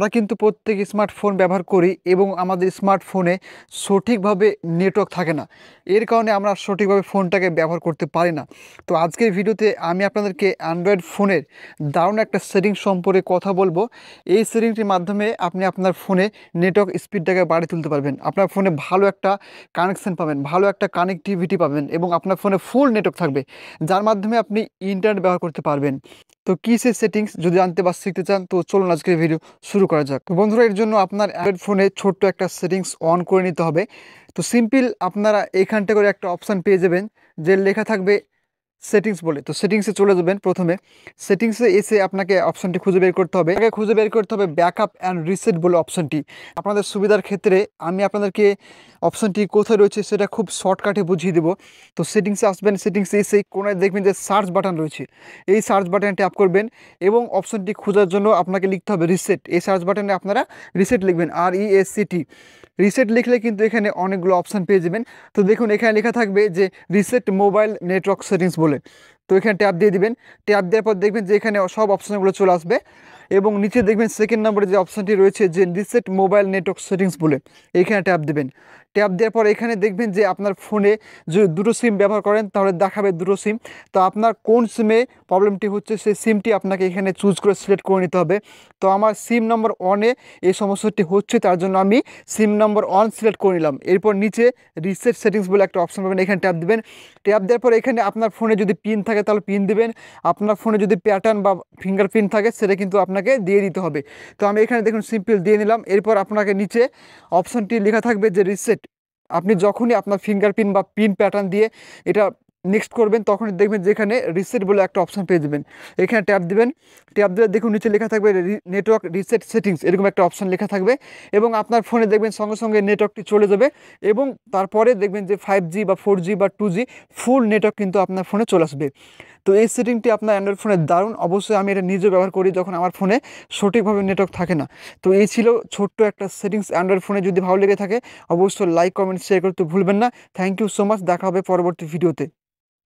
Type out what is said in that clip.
আমরা কিন্তু প্রত্যেক স্মার্টফোন ব্যবহার করি এবং আমাদের স্মার্টফোনে সঠিকভাবে নেটওয়ার্ক থাকে না। এর কারণে আমরা সঠিকভাবে ফোনটাকে ব্যবহার করতে পারি না। তো আজকের ভিডিওতে আমি আপনাদেরকে অ্যান্ড্রয়েড ফোনের দারুণ একটা সেটিং সম্পর্কে কথা বলবো। এই সেটিংটির মাধ্যমে আপনি আপনার ফোনে নেটওয়ার্ক স্পিডটাকে বাড়িয়ে তুলতে পারবেন, আপনার ফোনে ভালো একটা কানেকশন পাবেন, ভালো একটা কানেক্টিভিটি পাবেন এবং আপনার ফোনে ফুল নেটওয়ার্ক থাকবে, যার মাধ্যমে আপনি ইন্টারনেট ব্যবহার করতে পারবেন। তো কী সে সেটিংস যদি জানতে বা শিখতে চান, তো চলুন আজকের ভিডিও শুরু করা যাক। তো বন্ধুরা, এর জন্য আপনার অ্যান্ড্রয়েড ফোনে ছোট্ট একটা সেটিংস অন করে নিতে হবে। তো সিম্পল আপনারা এইখানটা করে একটা অপশান পেয়ে যাবেন যে লেখা থাকবে সেটিংস বলে। তো সেটিংসে চলে যাবেন। প্রথমে সেটিংসে এসে আপনাকে অপশানটি খুঁজে বের করতে হবে। আগে খুঁজে বের করতে হবে ব্যাকআপ অ্যান্ড রিসেট বলে অপশানটি। আপনাদের সুবিধার ক্ষেত্রে আমি আপনাদেরকে অপশানটি কোথায় রয়েছে সেটা খুব শর্টকাটে বুঝিয়ে দেবো। তো সেটিংসে আসবেন, সেটিংসে এসে কোনায় দেখবেন যে সার্চ বাটন রয়েছে, এই সার্চ বাটনে ট্যাপ করবেন এবং অপশানটি খোঁজার জন্য আপনাকে লিখতে হবে রিসেট। এই সার্চ বাটনে আপনারা রিসেট লিখবেন, RESET। রিসেট লিখলে কিন্তু এখানে অনেকগুলো অপশান পেয়ে যাবেন। তো দেখুন এখানে লেখা থাকবে যে রিসেট মোবাইল নেটওয়ার্ক সেটিংস বলে। তো এখানে ট্যাপ দিয়ে দিবেন। ট্যাপ দেওয়ার পর দেখবেন যে এখানে সব অপশানগুলো চলে আসবে এবং নিচে দেখবেন সেকেন্ড নম্বরে যে অপশানটি রয়েছে যে রিসেট মোবাইল নেটওয়ার্ক সেটিংস বলে, এইখানে ট্যাপ দেবেন। ট্যাপ দেওয়ার পর এখানে দেখবেন যে আপনার ফোনে যদি দুটো সিম ব্যবহার করেন তাহলে দেখাবে দুটো সিম। তো আপনার কোন সিমে প্রবলেমটি হচ্ছে সেই সিমটি আপনাকে এখানে চুজ করে সিলেক্ট করে নিতে হবে। তো আমার সিম নম্বর 1-এ এই সমস্যাটি হচ্ছে, তার জন্য আমি সিম নম্বর 1 সিলেক্ট করে নিলাম। এরপর নিচে রিসেট সেটিংস বলে একটা অপশন পাবেন, এখানে ট্যাপ দেবেন। ট্যাপ দেওয়ার পর এখানে আপনার ফোনে যদি পিন থাকে তাহলে পিন দিবেন, আপনার ফোনে যদি প্যাটার্ন বা ফিঙ্গারপ্রিন্ট থাকে সেটা কিন্তু আপনাকে দিয়ে দিতে হবে। তো আমি এখানে দেখুন সিম্পল দিয়ে নিলাম। এরপর আপনাকে নিচে অপশনটি লেখা থাকবে যে রিসেট। আপনি যখনই আপনার ফিঙ্গারপ্রিন্ট বা পিন প্যাটার্ন দিয়ে এটা নেক্সট করবেন তখনই দেখবেন যেখানে রিসেট বলে একটা অপশন পেয়ে যাবেন, এখানে ট্যাপ দিবেন। ট্যাপ দিলে দেখুন নিচে লেখা থাকবে নেটওয়ার্ক রিসেট সেটিংস, এরকম একটা অপশন লেখা থাকবে এবং আপনার ফোনে দেখবেন সঙ্গে সঙ্গে নেটওয়ার্কটি চলে যাবে এবং তারপরে দেখবেন যে 5G বা 4G বা 2G ফুল নেটওয়ার্ক কিন্তু আপনার ফোনে চলে আসবে। তো এই সেটিংটি আপনার অ্যান্ড্রয়েড ফোনে দারুণ। অবশ্যই আমি এটা নিজে ব্যবহার করি যখন আমার ফোনে সঠিকভাবে নেটওয়ার্ক থাকে না। তো এই ছিল ছোট্ট একটা সেটিংস অ্যান্ড্রয়েড ফোনে। যদি ভালো লেগে থাকে অবশ্যই লাইক কমেন্ট শেয়ার করতে ভুলবেন না। Thank you so much. দেখা হবে পরবর্তী ভিডিওতে।